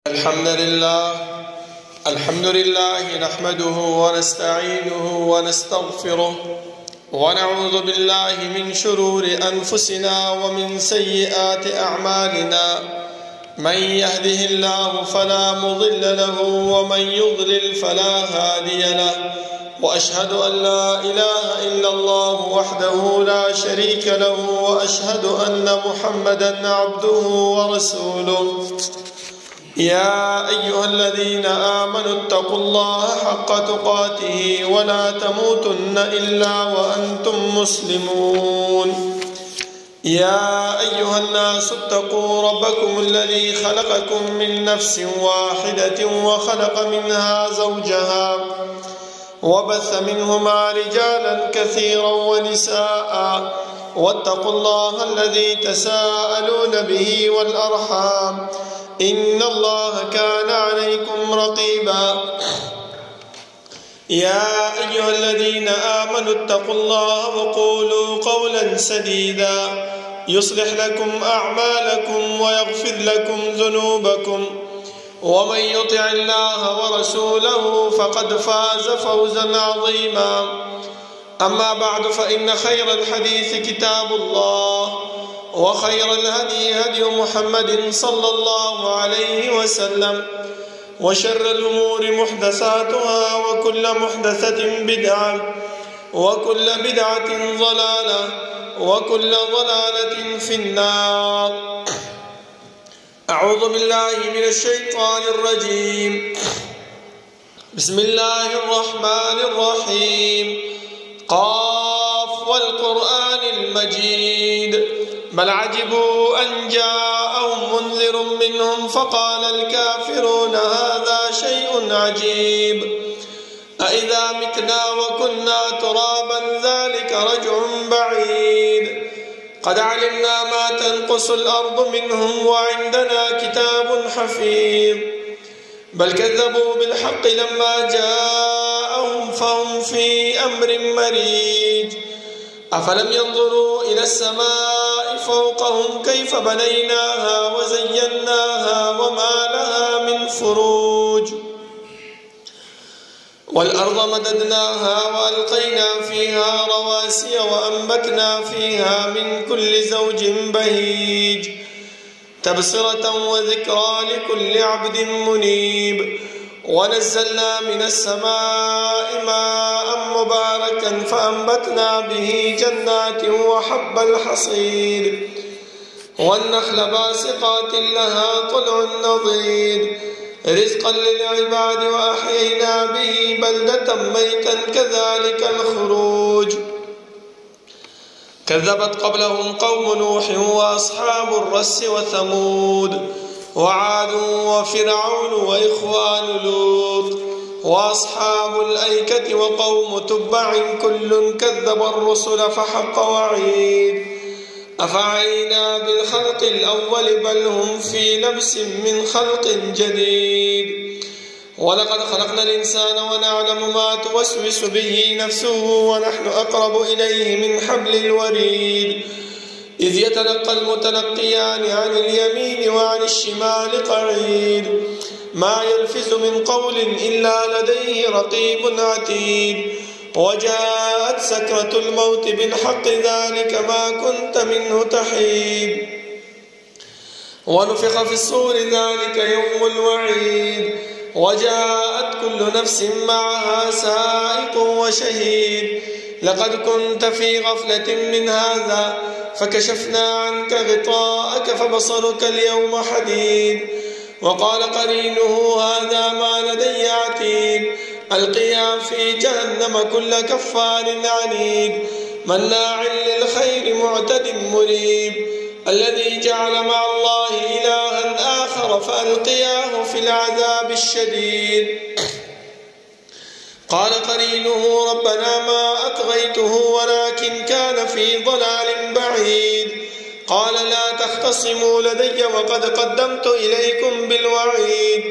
الحمد لله نحمده ونستعينه ونستغفره ونعوذ بالله من شرور أنفسنا ومن سيئات أعمالنا. من يهده الله فلا مضل له ومن يضلل فلا هادي له، وأشهد أن لا إله إلا الله وحده لا شريك له، وأشهد أن محمدا عبده ورسوله. يا أيها الذين آمنوا اتقوا الله حق تقاته ولا تموتن إلا وأنتم مسلمون. يا أيها الناس اتقوا ربكم الذي خلقكم من نفس واحدة وخلق منها زوجها وبث منهما رجالا كثيرا ونساء، واتقوا الله الذي تساءلون به والأرحام إن الله كان عليكم رقيبا. يا أيها الذين آمنوا اتقوا الله وقولوا قولا سديدا يصلح لكم أعمالكم ويغفر لكم ذنوبكم، ومن يطع الله ورسوله فقد فاز فوزا عظيما. أما بعد، فإن خير الحديث كتاب الله، وخير الهدي هدي محمد صلى الله عليه وسلم، وشر الأمور محدثاتها، وكل محدثة بدعة، وكل بدعة ضلالة، وكل ضلالة في النار. أعوذ بالله من الشيطان الرجيم. بسم الله الرحمن الرحيم. قاف والقرآن المجيد، بل عجبوا أن جاءهم منذر منهم فقال الكافرون هذا شيء عجيب. أإذا متنا وكنا ترابا ذلك رجع بعيد. قد علمنا ما تنقص الأرض منهم وعندنا كتاب حفيظ. بل كذبوا بالحق لما جاءهم فهم في أمر مريج. أفلم ينظروا إلى السماء فوقهم كيف بنيناها وزيناها وما لها من فروج. والأرض مددناها وألقينا فيها رواسي وأنبتنا فيها من كل زوج بهيج، تبصرة وذكرى لكل عبد منيب. ونزلنا من السماء ماء مباركا فأنبتنا به جنات وحب الحصيد، والنخل باسقات لها طلع نضيد، رزقا للعباد، وأحيينا به بلدة ميتا كذلك الخروج. كذبت قبلهم قوم نوح وأصحاب الرس وثمود وعاد وفرعون وإخوان لوط وأصحاب الأيكة وقوم تبع كل كذب الرسل فحق وعيد. أفعينا بالخلق الأول بل هم في لبس من خلق جديد. ولقد خلقنا الإنسان ونعلم ما توسوس به نفسه ونحن أقرب إليه من حبل الوريد. إذ يتلقى المتلقيان عن اليمين وعن الشمال قعيد. ما يلفظ من قول إلا لديه رقيب عتيد. وجاءت سكرة الموت بالحق ذلك ما كنت منه تحيد. ونفخ في الصور ذلك يوم الوعيد. وجاءت كل نفس معها سائق وشهيد. لقد كنت في غفلة من هذا فكشفنا عنك غطاءك فبصرك اليوم حديد. وقال قرينه هذا ما لدي عتيد. ألقيا في جهنم كل كفار عنيد مناع للخير معتد مريب. الذي جعل مع الله إلها آخر فألقياه في العذاب الشديد. قال قرينه ربنا ما أطغيته ولكن كان في ضلال بعيد. قال لا تختصموا لدي وقد قدمت إليكم بالوعيد.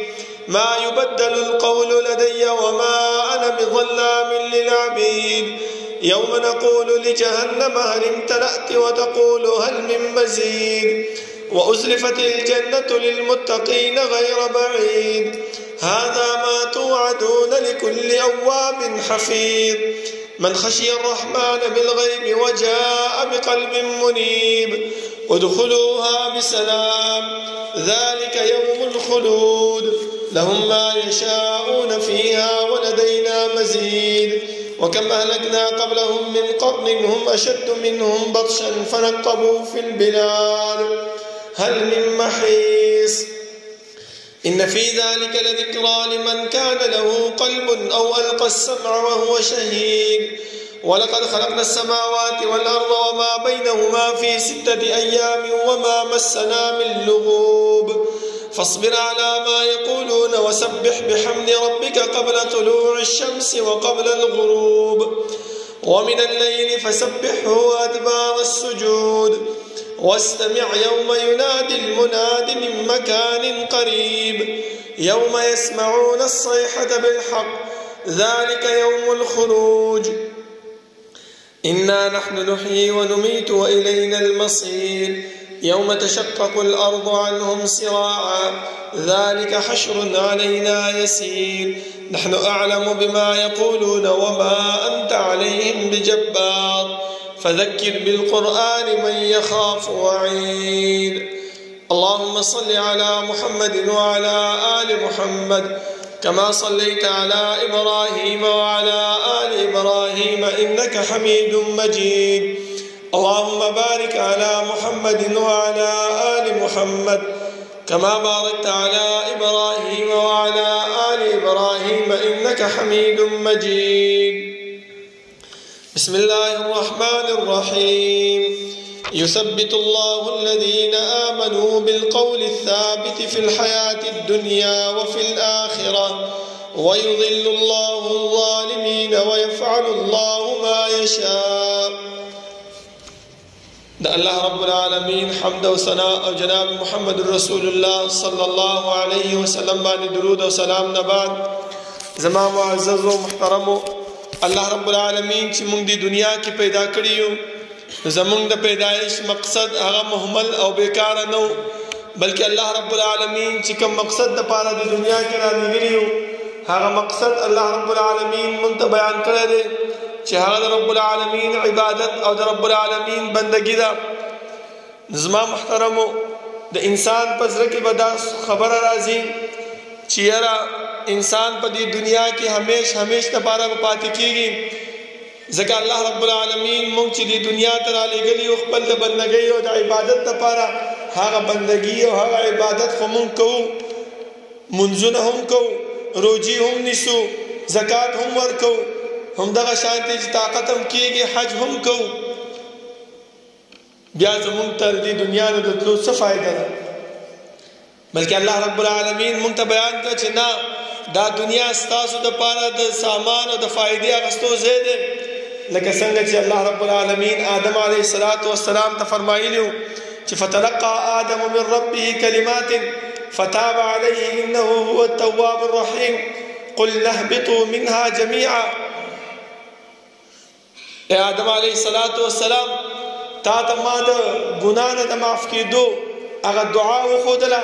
ما يبدل القول لدي وما أنا بظلام للعبيد. يوم نقول لجهنم هل امتلأت وتقول هل من مزيد. وأزلفت الجنة للمتقين غير بعيد هذا ما توعدون لكل أواب حفيظ من خشي الرحمن بالغيب وجاء بقلب منيب ادخلوها بسلام ذلك يوم الخلود لهم ما يشاءون فيها ولدينا مزيد وكم أهلكنا قبلهم من قرن هم أشد منهم بطشا فنقبوا في البلاد هل من محيص إن في ذلك لذكرى لمن كان له قلب أو ألقى السمع وهو شهيد ولقد خلقنا السماوات والأرض وما بينهما في 6 أيام وما مسنا من لغوب فاصبر على ما يقولون وسبح بحمد ربك قبل طلوع الشمس وقبل الغروب ومن الليل فسبحه وأدبار السجود واستمع يوم ينادي المناد من مكان قريب يوم يسمعون الصيحة بالحق ذلك يوم الخروج إنا نحن نحيي ونميت وإلينا المصير يوم تشقق الأرض عنهم سراعا ذلك حشر علينا يسير نحن أعلم بما يقولون وما أنت عليهم بجبار فذكر بالقرآن من يخاف وعيد اللهم صل على محمد وعلى آل محمد كما صليت على إبراهيم وعلى آل إبراهيم إنك حميد مجيد اللهم بارك على محمد وعلى آل محمد كما باركت على إبراهيم وعلى آل إبراهيم إنك حميد مجيد بسم الله الرحمن الرحيم يثبت الله الذين آمنوا بالقول الثابت في الحياة الدنيا وفي الآخرة ويضل الله الظالمين ويفعل الله ما يشاء دا الله رب العالمين حمد و ثناء او جناب محمد رسول الله صلى الله عليه وسلم باندې درود او سلام نه بعد زما معزز و محترم الله رب العالمین چې موږ د دنیا کې پیدا کړیو زمونږ د پیدایش مقصد هغه مهمل او بیکار نه بلکې الله رب العالمین چې کوم مقصد د پاره د دنیا کې را لګیو هغه مقصد الله رب العالمین موږ ته بیان کړی دی چې هغه رب العالمین عبادت او رب العالمین بندگی ده زما محترمو د انسان په زړه کې به دا خبره راځي چې یاره انسان په دې دنیا کې همیش لپاره پاتې کیږي ځکه الله رب العالمین موږ چې د دنیا ته رالیږلي او خپل د بندګۍ او د عبادت لپاره هغه بندګي او هغه عبادت خو موږ کوو منځونه هم کوو روجي هم نیسو زکات هم ورکوو همدغه شانتي چې طاقت هم کېږي حج هم کوو بیا زمونږ ته د دنیا نه د تلو څه فایده ده بلکې الله رب العالمین موږ ته بیان کړه چې نه دا دنیا ستاسو دپاره د سامان او د فایدې اخیستو ځای دی لکه څنګه چې الله رب العالمین آدم علیه السلام ته فرمایلي وو چې فتلقى آدم من ربه كلمات فتاب عليه إنه هو التواب الرحيم قلنا اهبطوا منها جميعا اے آدم علیہ السلام تا ته ما د ګناه نه د معاف کېدو هغه دعا وښودله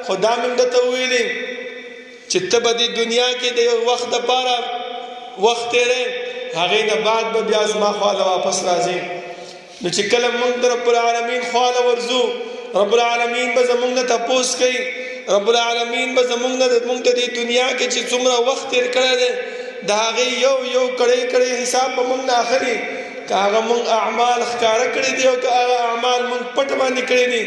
خو دا موږ ته ویلې چې ته به د دنیا کې د یو وخت دپاره وخت تېری هغې نه بعد به بیا زما خواله واپس راځې نو چې کله موږ د رب العالمین خواله ورځو رب العالمین به زموږ نه تپوس کوي رب العالمین به زموږ نه موږ ته د دنیا کې چې څومره وخت تېر کړی دی د هغې یو کړی حساب به موږ نه اخلي که هغه موږ اعمال ښکاره کړي دي او که هغه اعمال موږ پټ باندې کړي دي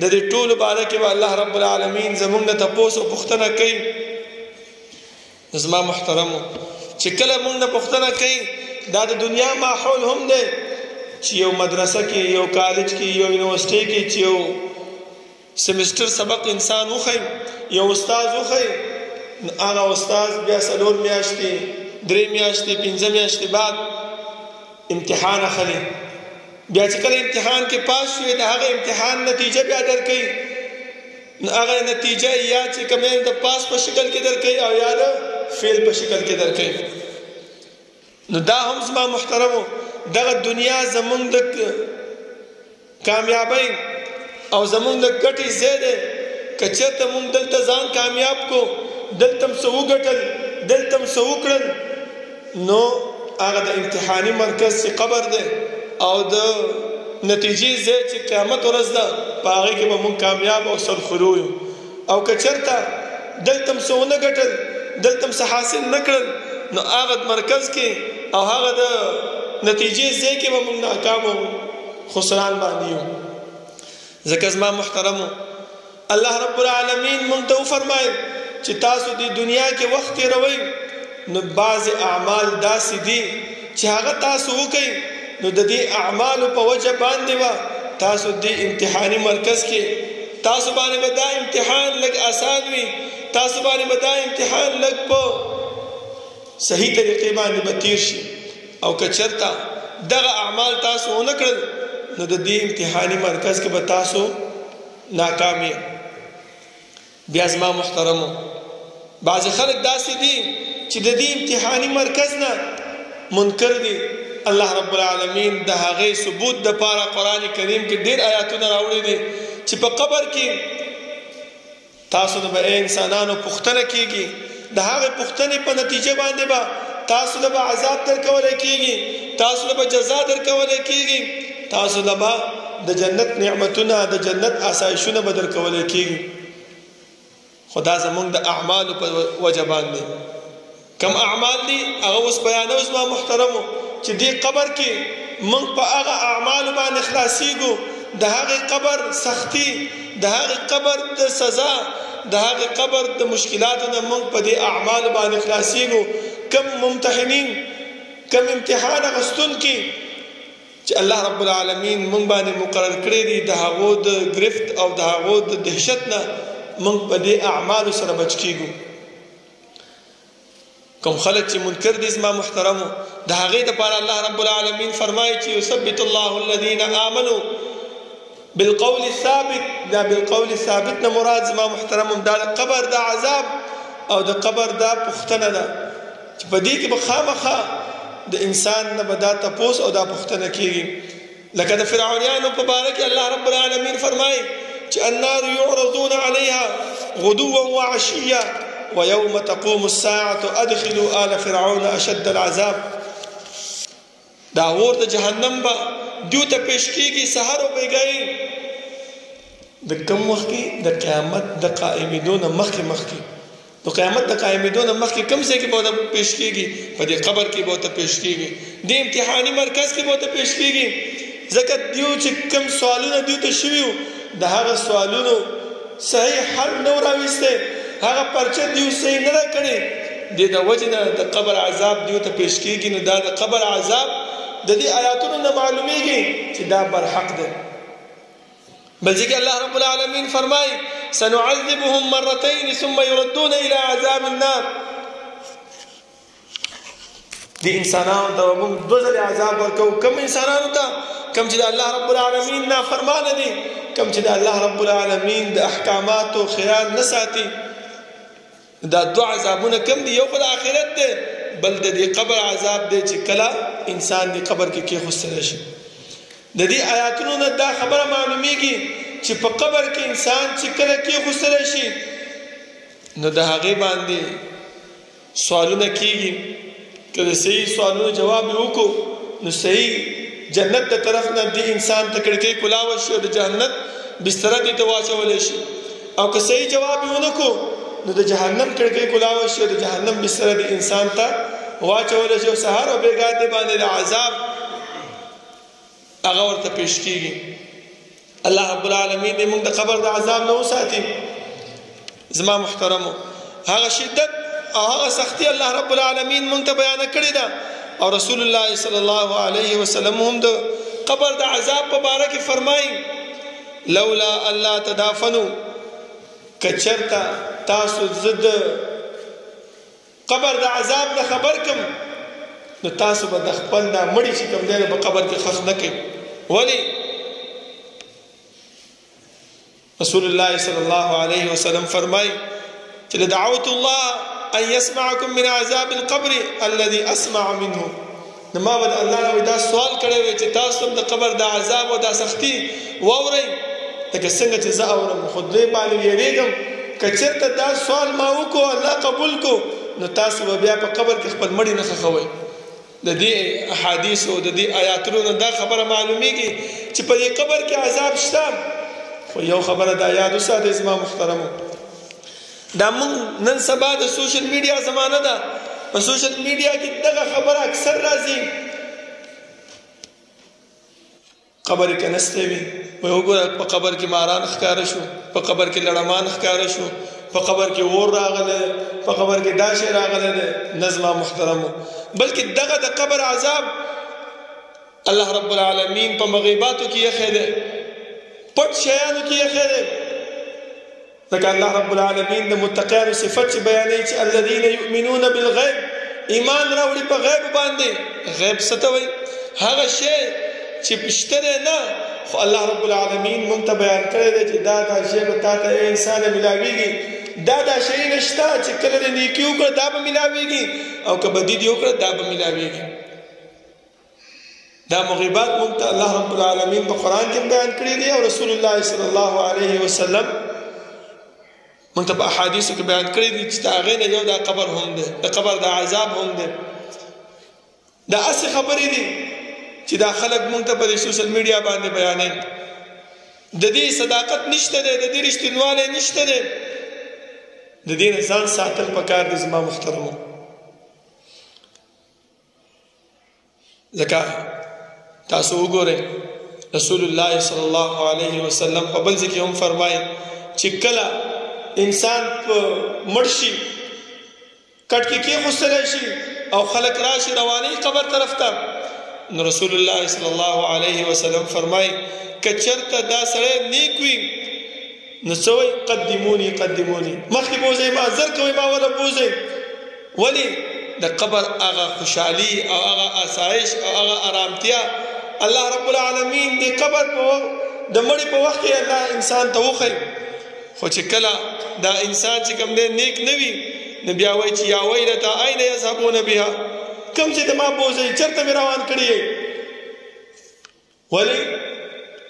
د دې ټولو باره کې به الله رب العالمین زموږ نه تپوس او پوښتنه کوي زما محترمو چې کله موږ نه پوښتنه کوي دا د دنیا ماحول هم دی چې یو مدرسه کې یو کالج کې یو یونیورسټۍ کې چې یو سیمسټر سبق انسان وښي یو استاد وښي هغه استاد بیا 4 میاشتې 3 میاشتې 5 میاشتې بعد امتحان اخلي بیا چې کله امتحان کې پاس شوې د هغه امتحان نتیجه بیا درکوي هغه نتیجه یا چې کومه د پاس په شکل کې درکوي او یا د فیل په شکل کې درکوي نو دا هم زما محترمو دغه دنیا زمونږ د کامیابۍ او زمونږ د ګټې ځای دی. که چېرته مونږ دلته ځان کامیاب کو، دلته م څه وګټل، دلته م څه وکړل، نو هغه د امتحاني مرکز چې قبر دی او د نتیجې ځای چې قیامت ورځ ده، په هغې کې به مونږ کامیاب او سرخرو یو. او که چېرته دلته م څه ونه ګټل، دلته م څه حاصل نه کړل، نو هغه مرکز کې او هغه د نتیجې ځای کې به مونږ ناکام او خسران باندې یو. ځکه زما محترمو، الله رب العالمین مونږ ته وفرمایل چې تاسو د دنیا کې وخت تېروئ، نو بعضې اعمال داسې دي چې هغه تاسو وکئ، نو د دې اعمالو په وجه باندې به تاسو د امتحاني مرکز کې تاسو باندې به دا امتحان لږ آسان وي، تاسو باندې به دا امتحان لږ په صحیح طریقې باندې به تیر شي. او که چېرته دغه اعمال تاسو ونه کړل، نو د دې امتحاني مرکز کې به تاسو ناکام یې. بیا زما محترمو، بعضې خلک داسې دي چې د دې امتحاني مرکز نه منکر دي. الله رب العالمین د هغې ثبوت دپاره قرآن کریم کې ډېر آیاتونه راوړي دي چې په قبر کې تاسو نه به انسانانو پوښتنه کېږي، د هغې پوښتنې په نتیجه باندې به تاسو له به عذاب درکولی کېږي، تاسو له به جزا درکولی کېږي، تاسو له به د جنت نعمتونه، د جنت آسایشونه به درکولی کېږي. خو دا زمونږ د اعمالو په وجه باندې کم اعمال دي هغه اوس بیانوو زما محترمو، چې دې قبر کې موږ په هغه اعمالو باندې خلاصیږو، د هغې قبر سختي، د هغې قبر د سزا، د هغې قبر د مشکلاتو نه موږ په دې اعمالو باندې خلاصیږو. کم ممتحنین، کم امتحان اخیستونکي چې الله رب العالمین موږ باندې مقرر کړی دي، د هغو د گرفت او د هغو د دهشت نه موږ په دې اعمالو سره بچ کیږو. کوم خلک چې منکر دي زما محترمو، د هغې دپاره الله رب العالمین فرمایي چې یثبت الله الذین آمنوا بالقول الثابت. دا بالقول الثابت نه مراد زما محترمو دا د قبر دا عذاب او د قبر دا پوښتنه ده چې په دې کې به خامخا د انسان نه به دا تپوس او دا پوښتنه کېږي. لکه د فرعونیانو په باره کې الله رب العالمین فرمایي چې النار يعرضون عليها غدوا وعشيا ويوم تقوم الساعة ادخلوا آل فرعون اشد العذاب. دا اور د جهنم به دیو ته پیش کېږي سحر او بیګایي، د کم وخت کې د قیامت د قائمېدو نه مخکې د قیامت د قائمېدو نه مخکې کوم ځای کې به ورته پیش کېږي؟ په دې قبر کې به ورته پیش کېږي، د امتحاني مرکز کې به ورته پیش کېږي. ځکه دیو چې کوم سوالونه دیو ته شوي وو، د هغه سوالونو صحیح حل نه و راویستی، هغه پرچه دیو صحیح نه ده کړې، د دې وجې نه د قبر عذاب دیو ته پیش کېږي. نو دا د قبر عذاب د دې آیاتونو نه معلومیږي چې دا برحق ده. بل ځکه الله رب العالمین فرمایي سنعذبهم مرتين ثم يردون الى عذاب النار. دې انسانانو ته موږ دوه ځلې عذاب ورکوو. کوم انسانانو ته؟ کوم چې د الله رب العالمین نافرمانه دي، کوم چې د الله رب العالمین د احکاماتو خیال نه ساتي. دا دوه عذابونه کوم دي؟ یو خو د آخرت دی، بل د دې قبر عذاب دی چې کله انسان دې قبر کې کېښودلی شي. د دې آیاتونو نه دا خبره معلومیږي چې په قبر کې انسان چې کله کېښودلی شي، نو د هغې باندې سوالونه کېږي. که د صحیح سوالونو جواب یې وکړو، نو صحیح جنت د طرف نه دې انسان ته کړکۍ کلاوه شي او د جهنت بستره دې ته واچولی شي. او که صحیح جواب یې ونه کړو، نو د جهنم کړکۍ کلاوه شي او د جهنم بستره دې انسان ته واچولی شي او سهار او بېګا دې باندې د عذاب هغه ورته پیش کېږي. الله رب العالمین دې موږ د قبر د عذاب نه وساتي. زما محترمو، هغه شدت او هغه سختی الله رب العالمین موږ ته بیانه کړې ده، او رسول الله صلی الله علیه وسلم هم د قبر د عذاب په باره کې فرمایي لولا الله تدافنوا، که چېرته تاسو زه د قبر د عذاب نه خبر کم، نو تاسو به د خپل دا مړي چې کوم دی په قبر کې ښخ نه کوئ. ولې؟ رسول الله صلی الله علیه وسلم فرمایي چې لدعوت الله ان يسمعكم من عذاب القبر الذي اسمع منه. نو ما به الله نه دا سوال کړی وی چې تاسو د قبر د عذاب او د سختی واورئ، لکه څنګه چې زه اورم خو دوی باندې یېرېږم که چېرته دا سوال ما وکړو الله قبول کو نو تاسو به بیا په قبر کې خپل مړي نه ښخوئ. د دې احادیثو د دې آیاتونو نه دا خبره معلومیږي چې په دې قبر کې عذاب شته. خو یو خبره دا یاد وساتئ زما محترمو، دا مونږ نن سبا د سوشل میډیا زمانه ده، په سوشل میډیا کې دغه خبره اکثر راځي، قبر کې نسته وي وای وګوره په قبر کې ماران ښکاره شو، په قبر کې لړمان ښکاره شو، په قبر کې اور راغله، په قبر کې دا شی راغله ده. نظم محترمو، بلکې دغه د قبر عذاب الله رب العالمین په مغیباتو کې یې خېده، پټ شیانو کې یې خېده. ځکه الله رب العالمین د متقینو صفت چې بیانوي چې الذین یؤمنون بالغیب، ایمان راوړي په غیب باندې. غیب څه ته وایي؟ هغه شی چې پشته دی نه، خو الله رب العالمین مونږ ته بیان کړی دی چې دا شی به تا ته انسان ملاویږي، دا شی نشته چې کله دې نیکي وکړه دا به ملاویږي او که بدي دې وکړه دا به ملاویږي. دا مغیبات مونږ ته الله رب العالمین په قرآن کې بیان کړی دی او رسول الله صلی الله علیه وسلم مونږ ته په احادیثو کې بیان کړی دي چې د هغې نه یو دا قبر هم دی، د قبر دا عذاب هم دی. دا هسې خبرې دي چې دا خلک مونږ ته په سوشل میډیا باندې بیانوي، د دې صداقت نشته دی، د دې رښتینوالی نشته دی. د دې نه ځان ساتل پکار دي زما محترمو. ځکه تاسو وګورئ رسول الله صلی الله علیه وسلم په بل ځای کې هم فرمایي چې کله انسان په مړ شي کټ کې کېښودلی شي او خلک راشي روانوي قبر طرف ته، نو رسول الله صلی الله علیه وسلم فرمایي که چېرته دا سړی نیک وي نو څه وایي؟ قدموني قدموني، مخکې بوځئ ما، زر کوئ ما وله بوځئ. ولې؟ د قبر هغه خوشحالي او هغه آسایش او هغه ارامتیا الله رب العالمین د قبر د مړي په وخت کې الله انسان ته وښیي. خو چې کله دا انسان چې کوم دی نیک نه وي نو بیا وایي چې یا ویلتا این یذهبون بها، کوم چې د ما بوځئ چېرته مې روان کړي یې. ولې؟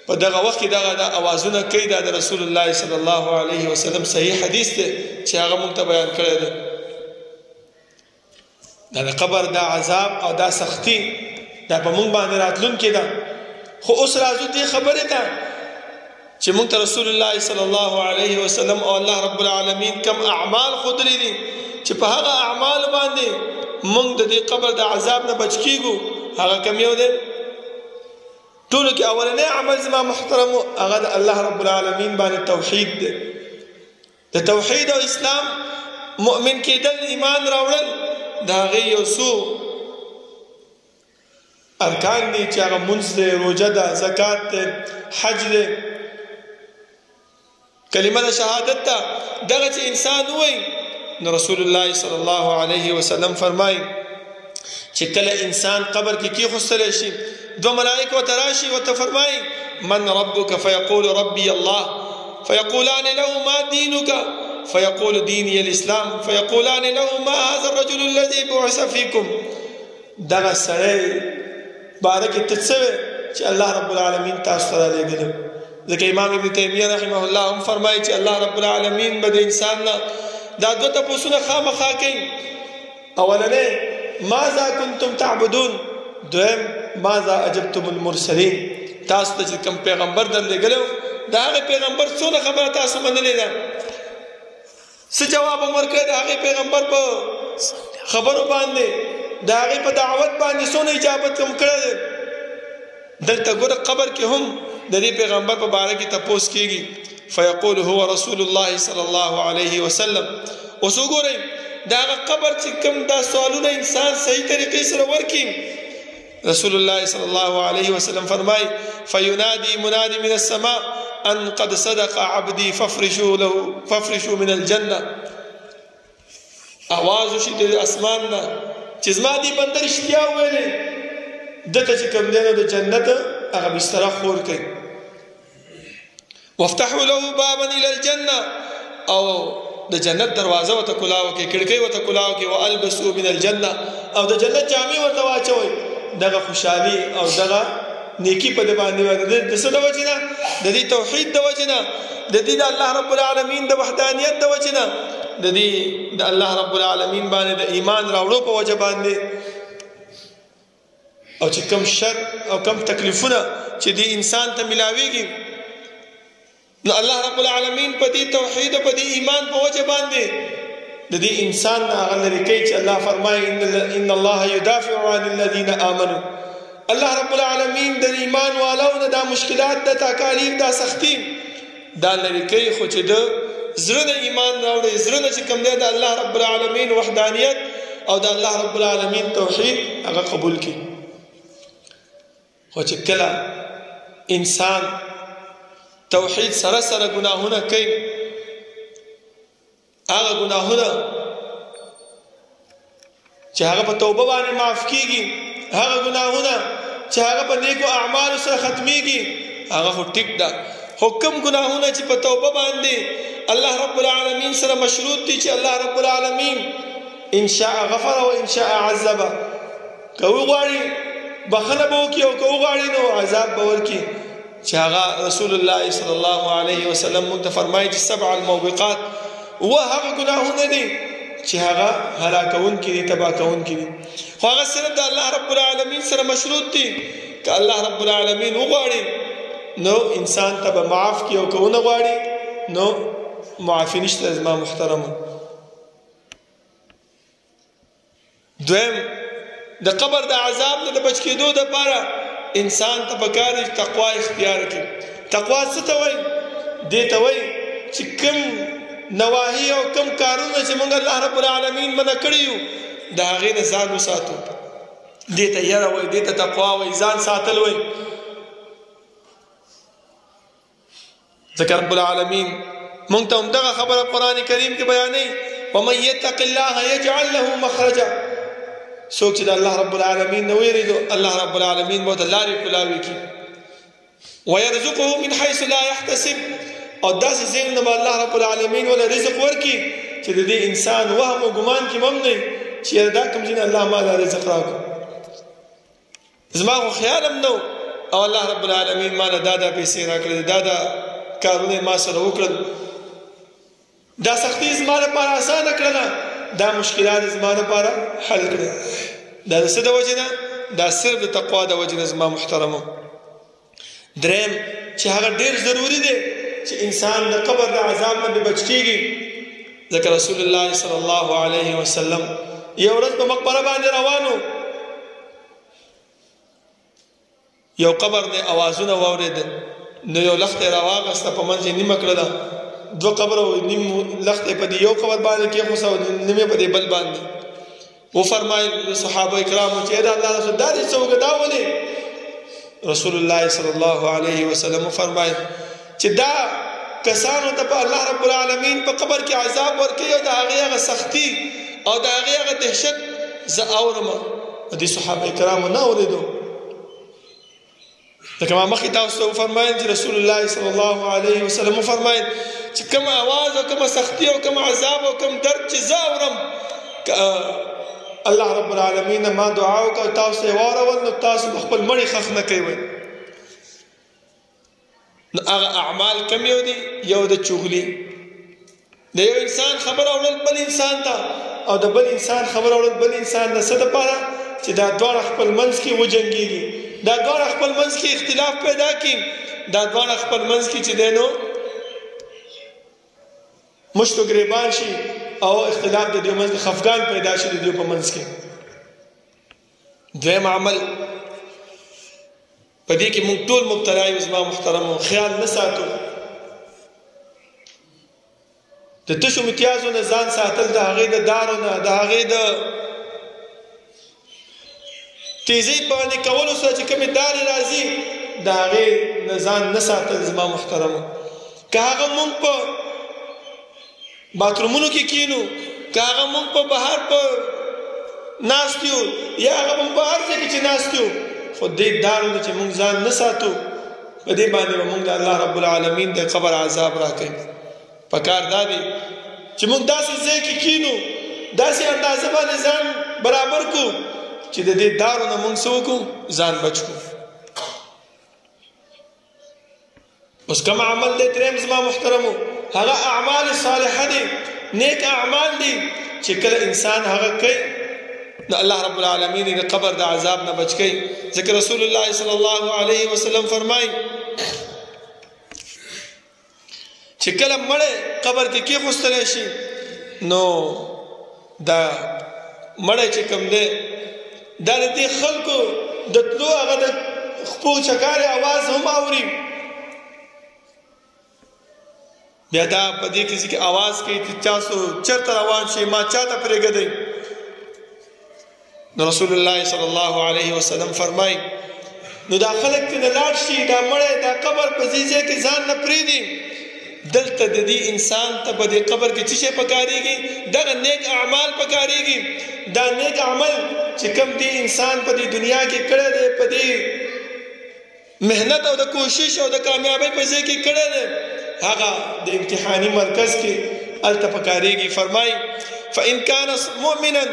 په دغه وخت کې دغه اوازونه کوي. دا د رسول الله صلی الله علیه وسلم صحیح حدیث دی چې هغه موږ ته بیان کړی دی. دا د قبر دا عذاب او دا سختی دا په موږ باندې راتلونکې ده. خو اوس راځو دې خبرې ته چې موږ ته رسول الله صلی الله علیه وسلم او الله رب العالمین کم اعمال ښودلي دي چې په هغه اعمال باندې موږ د دې قبر د عذاب نه بچ کیږو. هغه کم یو دی؟ ټولو کې اولنی عمل زما محترمو هغه د الله رب العالمین باندې توحید دی. د توحید او اسلام مؤمن کېدل، ایمان راوړل، د هغې یو څو ارکان دي چې هغه منځ دی، روژه ده، زکات دی، حج دی، کلمه د شهادت ده. دغه چې انسان ووایي نو رسول الله صلی الله علیه وسلم فرمایي چې کله انسان قبر کې کېښودلی شي دو ملائکه ورته راشي ورته فرمایي من ربک فیقول ربی الله فیقولان له ما دینک فیقول دینی الاسلام فیقولان له ما هذا الرجل الذي بعث فیکم. دغه سړی باره کې ته څه وې چې الله رب العالمین تاسو ته رالیږلی. ځکه امام ابن تیمیه رحمه الله هم فرمایي چې الله رب العالمین به د انسان نه دا دوه تپوسونه خامخا کوي. اولنی ماذا کنتم تعبدون، دویم ماذا اجبتم المرسلین، تاسو ته چې کوم پیغمبر درلېږلی و د هغې پیغمبر څونه خبره تاسو منلې ده، څه جواب هم ورکړی د هغې پیغمبر په خبرو باندې، د هغې په دعوت باندې څونه اجابت هم کړی دی. دلته ګوره قبر کې هم د دې پیغمبر په باره کې تپوس کېږي. فیقول هو رسول الله صلی الله علیه وسلم. اوس وګورئ د هغه قبر چې کوم دا سوالونه انسان صحیح طریقې سره ورکړي، رسول الله صلی الله علیه وسلم فرمایي فینادي منادي من السماء ان قد صدق عبدي فافرشوا من الجنه. आवाज وشي د اسمان نه چې زما دې بنده رښتیا وویلې، دته چې کوم دی نو د جنت هغه بستره خور کوي. وافتحوا له بابا الى الجنه، او د جنت دروازه ورته کلاو کې، کړکۍ ورته کلاو کې. والبسوا من الجنه، او د جنت جامې ورته واچوئ. دغه خوشحالي او دغه نیکی په دې باندې وای د څه د وجې نه د دې توحید د وجې نه د دې د الله رب العالمین د وحدانیت د وجې نه د دې د الله رب العالمین باندې د ایمان راوړو په وجه باندې او چې کم شر او کم تکلیفونه چې دې انسان ته ملاويږي نو الله رب العالمین په دې توحید او په دې ایمان په وجه باندې د دې انسان هغه لري کوي چې الله فرمایي ان الله يدافع عن الذين امنوا الله رب العالمین د ایمان والو نه د مشکلات د تکالیف د سختی دا لري کوي خو چې د زړه ایمان راوړي زړه چې کوم دی د الله رب العالمین وحدانیت او د الله رب العالمین توحید هغه قبول کړي خو چې کله انسان توحید سره سره گناهونه کوي هغه گناهونه چې هغه په توبه باندې معاف کیږي هغه گناهونه چې هغه په نیکو اعمال سره ختميږي هغه ټیک ده حکم گناهونه چې په توبه باندې الله رب العالمین سره مشروط دي چې الله رب العالمین ان شاء غفر او ان شاء عذب کوي غواړي بخنه به وکي او کوي غواړي نو عذاب به ورکي چې هغه رسول الله صلی الله علیه وسلم موږ ته فرمایي چې 7 الموبقات وهغه گناهونه دي چې هغه هلاکون کړي تبا کون کړي خو هغه صرف د الله رب العالمین سره مشروط دي ک الله رب العالمین وغواړي نو انسان ته به معاف کړي او کوونه غواړي نو معافی نشته زما محترم دویم د قبر د عذاب نه د بچ کېدو لپاره انسان ته پکار دی تقوا اختیار کړي تقوا څه ته وایي دې ته وایي چې کوم نواهی او کم کارونه چې موږ الله رب العالمین منع کړی یو د هغې نه ځان وساتو دې ته یره وایي دې ته تقوا وایي ځان ساتل وایي ځکه رب العالمین موږ ته همدغه خبره قرآن کریم کې بیانوي ومن یتق الله یجعل له مخرجا څوک چې د الله رب العالمین نه ویریدو الله رب العالمین به ورته لارې کولاوي کړي ويرزقه من حيث لا يحتسب او داسې ځای نه به الله رب العالمین ولا رزق ورکړي چې د دې انسان وهم او ګمان کې هم نه چې دا کوم ځای الله ما دا رزق راکړو زما خو خیال هم نه او الله رب العالمین ما نه دا پیسې راکړې دا کارونه ما سره وکړل دا سختی زما لپاره اسانه کړله دا مشکلات زما لپاره حل کړل دا څه د وجې نه دا صرف د تقوا د وجې نه زما محترمو دریم چې هغه ډېر ضروري دی چې انسان د قبر د عذاب نه بچ کیږي ځکه رسول الله صلی الله علیه وسلم یو ورځ په مقبره باندې روانو یو قبر نه اوازونه واورېدل نو یو لخت راواغسته په منځ نیمه کړله دو قبر او نیم لخت په دی یو قبر باندې کې خو سو نیمه په دی بل باندې و فرمایل صحابه کرامو چې دا الله رسول دا دې څوک دا ولي رسول الله صلی الله علیه وسلم فرمایل چې دا کسانو ته په الله رب العالمین په قبر کې عذاب ورکړي او دا هغه سختی او دا هغه دهشت ز اورم دي صحابه کرامو نه اوریدو لکه ما مخکې تاسو ته فرمایل چې رسول الله صلی الله علیه وسلم فرمایل چې کوم आवाज او کوم سختی او کوم عذاب او کوم درد چې ز اورم الله رب العالمین ما دعا وکړه تاسو یې واورول نو تاسو خپل مړی خخ نه کوئ هغه اعمال کم یو دي یو د چغلي د یو انسان خبر اورل بل انسان ته او د بل انسان خبر اورل بل انسان نه څه دپاره چې دا دواړه خپل منځ کې وجنګېږي دا دواړه خپل منځ کې اختلاف پیدا کړي دا دواړه خپل منځ کې چې دی نو مشت و گریبان شي او اختلاف د دې منځ کې خفګان پیدا شي د دې په منځ کې دویم عمل پدې کې موږ ټول مبتلا یو زما محترمو خیال نه ساتو د تشو امتیازو نه ځان ساتل د هغې د دارو نه د هغې د تیزی باندې کولو سره چې کومې دارې راځي د هغې نه ځان نه ساتل زما محترمو که هغه موږ په باترومونو کې کینو که هغه موږ په بهر په ناست یو یا هغه موږ په هر ځای کې چې ناست یو خو دې دارو نه چې موږ ځان نه ساتو په دې باندې به موږ د الله رب العالمین د قبر عذاب راکوي پکار دا دی چې موږ داسې ځای کې کینو داسې اندازه باندې ځان برابر کو چې د دې دارو نه موږ څه وکړو ځان بچ کړو اوس کوم عمل دی دریم زما محترمو هغه اعمال صالحه دي نیک اعمال دي چې کله انسان هغه کوي نو الله رب العالمین د قبر د عذاب نه بچ کوي ځکه رسول الله صلی الله علیه وسلم فرمایي چې کله مړی قبر کې کېښودلی شي نو دا مړی چې کوم دی دا د دې خلکو د تلو هغه د خپو چکارې اواز هم اوري بیا دا په دې کې چې اواز کوي چې تاسو چېرته روان شئ ما چاته پرېږدئ نو رسول الله صلی الله علیه وسلم فرمایي نو دا خلک چې نه لاړ شي دا مړی دا قبر په دې ځای کې ځان نه پرېږدي دلته د دې انسان ته په دې قبر کې څه شی پکارېږي دغه نیک اعمال پکارېږي دا نیک عمل چې کوم دې انسان په دې دنیا کې کړی دی په دې محنت او د کوشش او د کامیابۍ په ځای کې کړی دی هغه د امتحاني مرکز کې هلته پکارېږي فرمایي فإن كان مؤمنا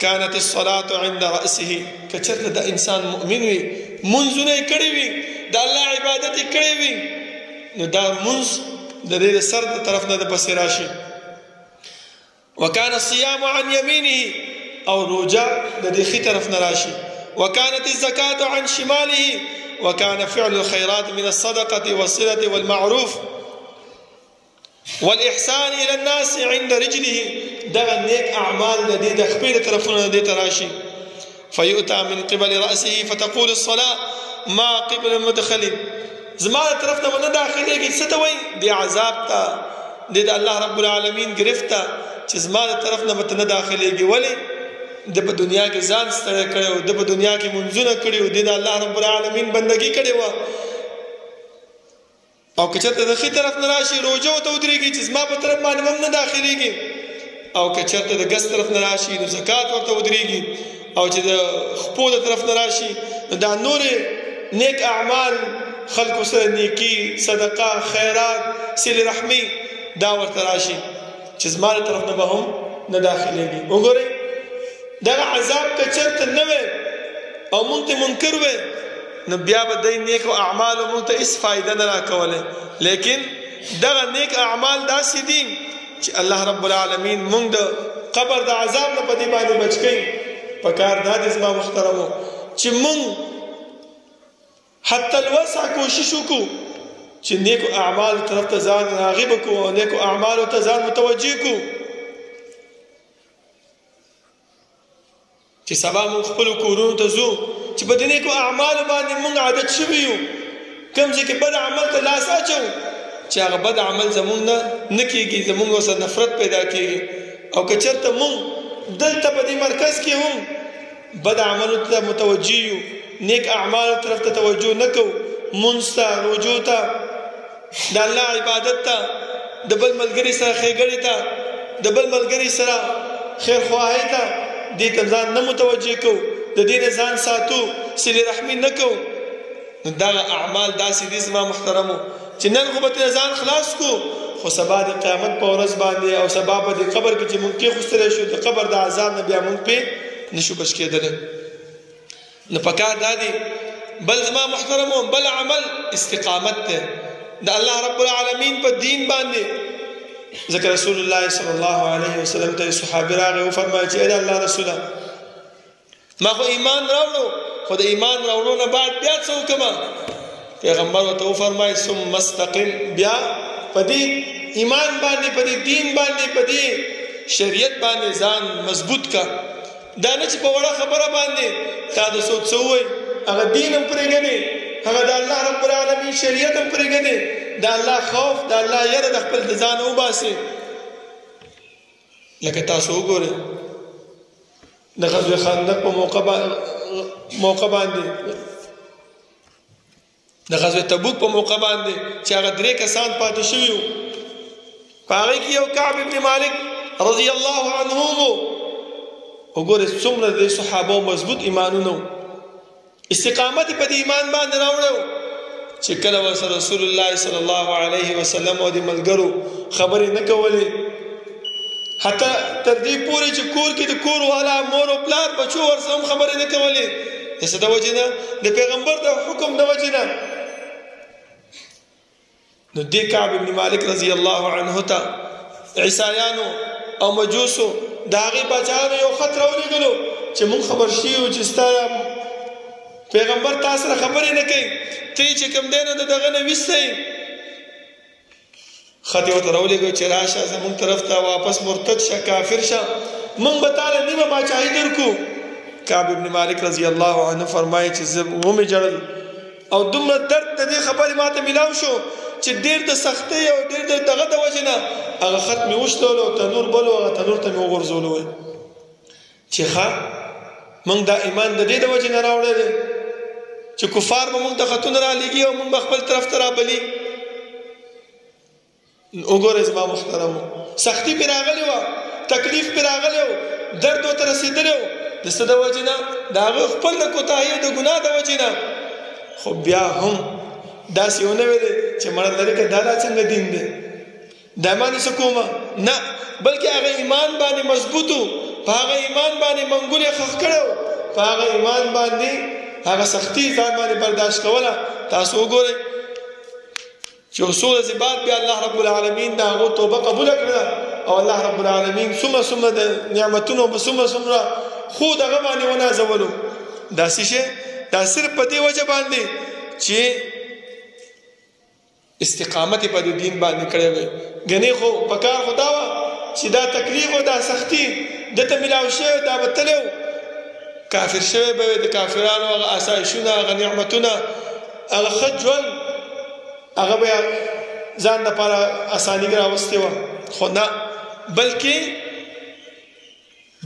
كانت الصلاة عند رأسه کچرته د انسان مؤمن وي منځونه یې کړي وي د الله عبادت یې کړی وي نو دا منځ د دې سر د طرف نه د پسې راشي وكان الصيام عن يمينه او روجه د دې خي طرف نه راشي وكانت الزكاة عن شماله وكان فعل الخيرات من الصدقة والصلة والمعروف والإحسان إلى الناس عند رجله دغه نیک اعمال د دې د خپل طرفونه د تراشي فيؤتى من قبل رأسه فتقول الصلاة ما قبل المدخل زما طرف نه نه داخليږي څه ته وایي د عذاب ته د الله رب العالمین گرفته چې زما طرف نه مت نه داخليږي ولی د په دنیا کې ځان ستړی کړی و د په دنیا کې منځونه کړي و د الله رب العالمین بندګي کړې وه او که چېرته د ښي طرف نه راشي روژه ورته ودرېږي چې زما په طرف باندې هم نه داخلېږي او که چېرته د ګس طرف نه راشي نو زکات ورته ودرېږي او چې د خپو د طرف نه راشي نو دا نورې نیک اعمال خلکو سره نیکي صدقه خیرات صلې رحمي دا ورته راشي چې زما د طرف نه به هم نه داخلېږي وګورئ دغه عذاب که چېرته نه وی او مونږ ته منکر وی نو بیا به دی نیکو اعمالو مونږ ته هېڅ فایده نه راکولی لیکن دغه نیک اعمال داسې دي چې الله رب العالمین مونږ د قبر د عذاب نه په دې باندې بچ کوي پکار دا دی زما محترمو چې مونږ حتی الوسع کوشش وکړو چې نیکو اعمالو طرف ته ځان راغب کړو او نیکو اعمالو ته ځان متوجه کړو چې سبا مونږ خپلو کورونو ته ځو چې په دې نیکو اعمالو باندې مونږ عادت شوي یو کوم ځای کې بد عمل ته لاس اچوو چې هغه بد عمل زمونږ نه کېږي زمونږ ورسره نفرت پیدا کېږي او که چېرته مونږ دلته په دې مرکز کې هم بد عملو ته متوجه یو نیک اعمالو طرف ته توجه نه کوو مونځ ته روجو ته د الله عبادت ته د بل ملګري سره ښېګړې ته د بل ملګري سره خیرخواهۍ ته دې ته ځان نه متوجه کوو د دې نه ځان ساتو صلې رحمي نه کوو نو دغه اعمال داسې دي زما محترمو چې نن خو به ترې ځان خلاص کړو خو سبا د قیامت په ورځ باندې او سبا په دې قبر کې چې مونږ کېښودلی شو د قبر د عذاب نه بیا مونږ پرې نشو بچ کېدلی نو پکار دا دی بل زما محترمو بل عمل استقامت دی د الله رب العالمین په دین باندې ذکر رسول الله صلی الله علیه وسلم ته صحابي راغی وفرمایي چې اے الله رسوله ما خو ایمان راوړو خو د ایمان راوړو نه بعد بیا څه وکړم پیغمبر ورته وفرمایي ثم استقم بیا په دې ایمان باندې په دې دین باندې په دې شریعت باندې ځان مضبوط کا دا نه چې په وړه خبره باندې تا د څوک څه ووایي هغه دین هم پرېږدې هغه د الله رب العالمین شریعت هم پرېږدې د الله خوف د الله یره د خپل د ځانه وباسې لکه تاسو وګورئ د غزوه خندق په موقع باندې د غزوه تبوک په موقع باندې چې هغه 3 کسان پاتې شوي وو په هغې کې یو کعب ابن مالک رضی الله عنه وګورئ څومره د صحابو مضبوط ایمانونه استقامت په دې ایمان باندې راوړو چې کله ورسره رسول الله صلی الله علیه وسلم او د ملګرو خبرې نه کولې حتی تر دې پورې چې کور کې د کور والا مور او پلار بچو ورسره هم خبرې نه کولې د څه د وجې نه د پیغمبر د حکم د وجې نه نو دې کعب ابن مالک رضی الله عنه ته عیسایانو او مجوسو د هغې باچایانو یو خط راولېږلو چې موږ خبر شوي چې ستا پیغمبر تا سره خبرې نه کوي، ته یې چې کوم دی نو د دغه نه ویستی. خط یې ورته راولېږو چې راشه زموږ طرف ته واپس مرتد شه، کافر شه، موږ به تاله نیمه باچاهي درکو. کعب ابن مالک رضی الله عنه فرمایي چې زه ومې ژړل او دومره درد د دې خبرې ما ته میلاو شو چې ډېر د سختۍ او ډېر د دغه د وجې نه هغه خط مې وشلولو، تنور بل و، هغه تنور ته مې وغورځولو چې ښه موږ دا ایمان د دې د وجې نه راوړی دی چې کفار به موږ ته خطونه رالیږي او موږ به خپل طرف ته رابلي. وګورئ زما محترمو، سختي پرې راغلې وه، تکلیف پرې راغلی و، درد ورته رسېدلی و، د څه د وجې نه؟ د هغه خپل د کوتاهۍ او د ګناه د وجې نه. خو بیا هم داسې ونه ویلې چې مړه لرې که دا څنګه دین دی، دا ما نسه کومه، نه، بلکې هغه ایمان باندې مضبوط و، په هغه ایمان باندې منګول یې ښخ کړی و، په هغه ایمان باندې هغه سختي ځان باندې برداشت کوله. تاسو وګورئ چې څو ورځې بعد بیا الله رب العالمین د هغو توبه قبوله کړله او الله رب العالمین څومره د نعمتونو به څومره خو دغه باندې ونازولو. دا څه شی؟ دا صرف په دې وجه باندې چې استقامت په دین باندې کړی وی. ګنې خو په کار خو دا وه چې دا تکلیف او دا سختي دته میلاو شوی، دا به تللی و، کافر شوی به وي، د کافرانو هغه آسایشونه، هغه نعمتونه، هغه ښه ژوند، هغه به ځان دپاره اساني راوستې وه. خو نه، بلکې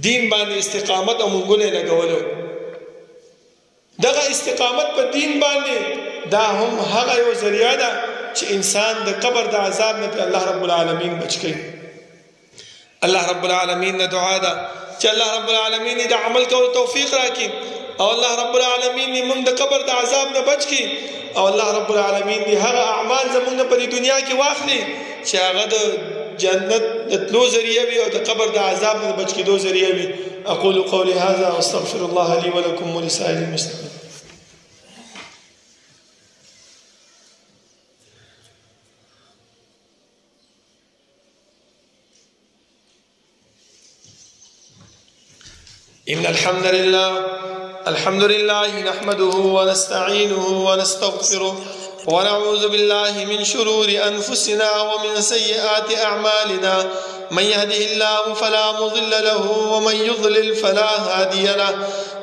دین باندې استقامت او منګول یې لګولو. دغه استقامت په دین باندې دا هم هغه یو ذریعه ده چې انسان د قبر د عذاب نه په الله رب العالمین بچ کوي. الله رب العالمین نه دعا ده چې الله رب العالمین د عمل کولو توفیق راکړي او الله رب العالمین موږ د قبر د عذاب نه بچ کړي او الله رب العالمین دې هغه اعمال زموږ په دنیا کې واخلي چې هغه د جنت د تلو ذریعه وي او د قبر د عذاب نه بچ کېدو ذریعه وي. اقول قولي هذا واستغفر الله لي ولكم ولسائر المسلمين. إن الحمد لله نحمده ونستعينه ونستغفره ونعوذ بالله من شرور أنفسنا ومن سيئات أعمالنا. من يهده الله فلا مضل له ومن يضلل فلا هادي له،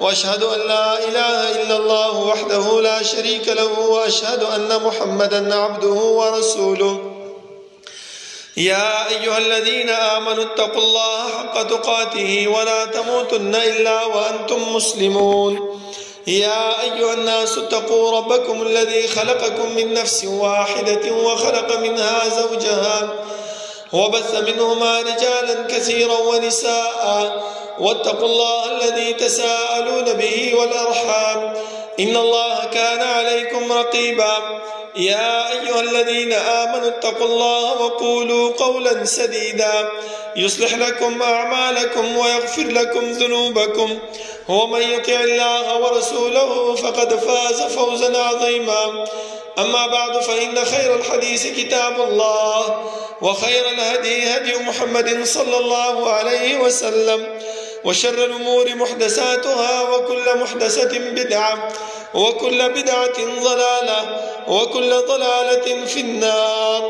وأشهد أن لا إله إلا الله وحده لا شريك له، وأشهد أن محمدا عبده ورسوله. يا أيها الذين آمنوا اتقوا الله حق تقاته ولا تموتن إلا وأنتم مسلمون. يا أيها الناس اتقوا ربكم الذي خلقكم من نفس واحدة وخلق منها زوجها وبث منهما رجالا كثيرا ونساء واتقوا الله الذي تساءلون به والأرحام إن الله كان عليكم رقيبا. يا أيها الذين آمنوا اتقوا الله وقولوا قولا سديدا يصلح لكم أعمالكم ويغفر لكم ذنوبكم ومن يطع الله ورسوله فقد فاز فوزا عظيما. أما بعد فإن خير الحديث كتاب الله وخير الهدي هدي محمد صلى الله عليه وسلم وشر الأمور محدثاتها وكل محدثة بدعة وكل بدعة ضلالة وكل ضلالة في النار.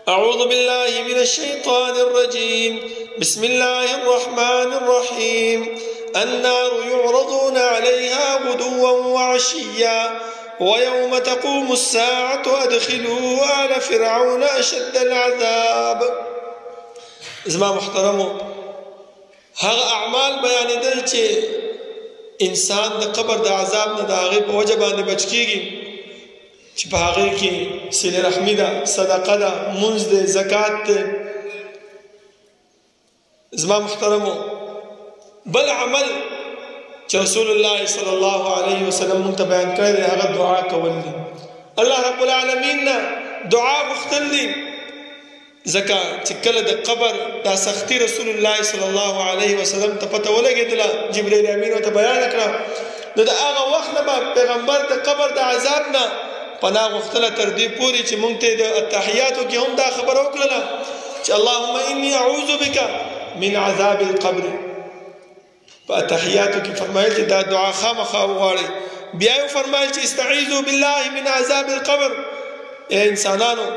أعوذ بالله من الشيطان الرجيم. بسم الله الرحمن الرحيم. النار يعرضون عليها غدوا وعشيا ويوم تقوم الساعة أدخلوا آل فرعون أشد العذاب. زما محترمو، هغه اعمال بیانېدل چې انسان د قبر د عذاب نه د هغې په وجه باندې بچ کېږي چې په هغې کې صلې رحمي ده، صدقه ده، مونځ دی، زکات دی. زما محترمو، بل عمل چې رسول الله صلی الله علیه وسلم موږ ته بیان کړی دی هغه دعا کول دي. الله رب العالمین نه دعا غوښتل دي، ځکه چې کله د قبر دا سختی رسول الله صلی الله علیه وسلم ته پته ولګېدله، جبرئیل امین ورته بیان کړه، نو د هغه وخت نه به پیغمبر د قبر د عذاب نه پناه غوښتله تر دې پورې چې موږ ته د التحیاتو کې هم دا خبره وکړله چې اللهم انی اعوذ بک من عذاب القبر. په التحیاتو کې فرمایل چې دا دعا خامخا وغواړئ. بیا یې فرمایل چې استعیذوا بالله من عذاب القبر. اے انسانانو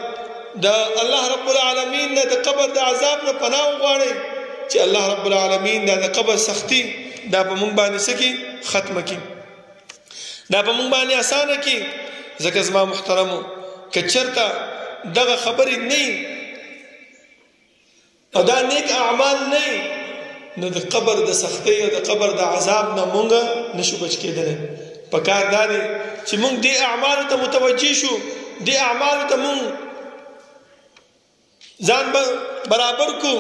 د الله رب العالمین نه د قبر د عذاب نه پناه وغواړئ چې الله رب العالمین دا د قبر سختی دا په موږ باندې سکی ختمه کی، دا په موږ باندې اسانه کی. ځکه زما محترمو که چرته دغه خبرې نه او دا نیک اعمال نه نو د قبر د سختی او د قبر د عذاب نه موږ نشو بچ کېدلی. پکار دا دی چې موږ دې اعمالو ته متوجه شو، دې اعمالو ته موږ ځان برابر کو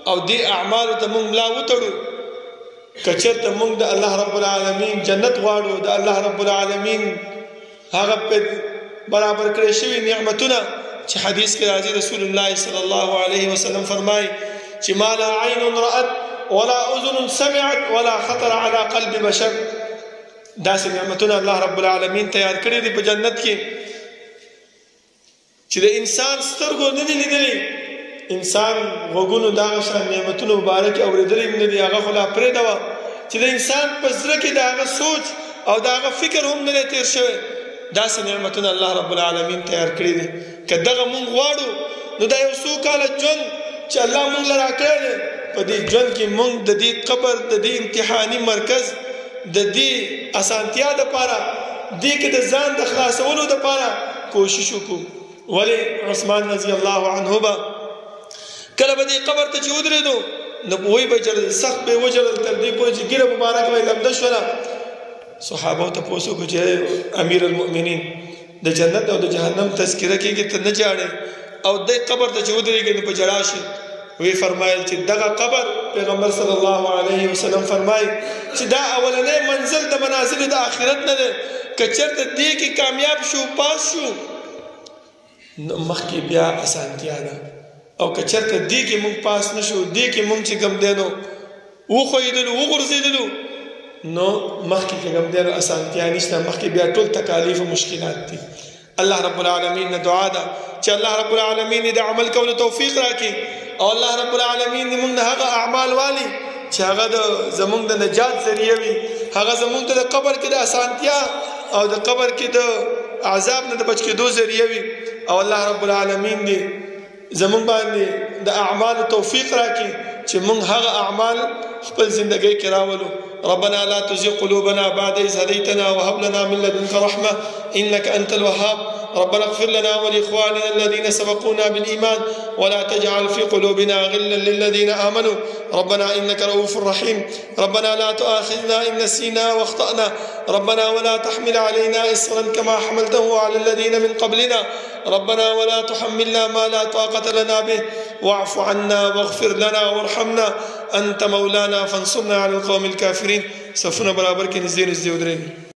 او دې اعمالو ته موږ ملا وتړو. که چېرته موږ د الله رب العالمین جنت غواړو، د الله رب العالمین هغه په برابر کړی شوي نعمتونه چې حدیث کې راځي رسول الله صلی الله علیه وسلم فرمایي چې ما لا عین رأت ولا اذن سمعت ولا خطر على قلب بشر. داسې نعمتونه الله رب العالمین تیار کړي دي په جنت کې چې د انسان سترګو نه دي لیدلي، انسان غوږونو دغه شان نعمتونه مبارک اورېدلي نه دي، هغه خو لا پرېږده چې د انسان په زړه کې د هغه سوچ او د هغه فکر هم نه دی تېر شوی. داسې نعمتونه الله رب العالمین تیار کړي دي. که دغه مونږ غواړو نو دا یو څو کاله ژوند چې الله مونږ له راکړی دی، په دې ژوند کې مونږ د دې قبر د دې امتحاني مرکز د دې اسانتیا دپاره دې کې د ځان د خلاصولو دپاره کوشش وکړو. ولې عثمان رضی الله عنه به کله به دې قبر ته چې ودرېدو نو وایي به جړل، سخت به یې وجړل تر دې پورې چې ږیره مبارکه به یې لمده شوله. صحابو ته پوښتنه وکړه چې امیر المؤمنین د جنت او د جهنم تذکره کېږي ته نه جاړې او دې قبر ته چې ودرېږي نو په ژړا شي. وی فرمایل چې دغه قبر پیغمبر صلی الله علیه وسلم فرمایي چې دا اولنی منزل د منازل د آخرت نه دی. که چېرته دې کې کامیاب شو، پاس شو، نو مخکې بیا اسانتیا ده. او که چېرته دې کې مونږ پاس نه شو، دې کې مونږ چې کوم دی نو وښویېدلو وغورځېدلو نو مخکې کې کوم دی نو اسانتیا نشته، مخکې بیا ټول تکالیف او مشکلات دي. الله رب العالمین نه دعا ده چې الله رب العالمین د عمل کولو توفیق راکړي او الله رب العالمین دې موږ هغه اعمال والي چې هغه زموږ د نجات ذریعه وي، هغه زموږ د قبر کې د اسانتیا او د قبر کې د عذاب نه د بچ کېدو ذریعه وي. او الله رب العالمین دې زموږ باندې د اعمال توفیق راکړي چې موږ هغه اعمال خپل زندګۍ کې راولو. ربنا لا تزغ قلوبنا بعد إذ هديتنا وهب لنا من لدنك رحمة إنك أنت الوهاب. ربنا اغفر لنا ولإخواننا الذين سبقونا بالإيمان ولا تجعل في قلوبنا غلا للذين آمنوا ربنا إنك رؤوف رحيم. ربنا لا تؤاخذنا إن نسينا واخطأنا ربنا ولا تحمل علينا إصرا كما حملته على الذين من قبلنا ربنا ولا تحملنا ما لا طاقة لنا به واعف عنا واغفر لنا وارحمنا أنت مولانا فانصرنا على القوم الكافرين. صفنا برابر کې نږدې ودرېږئ.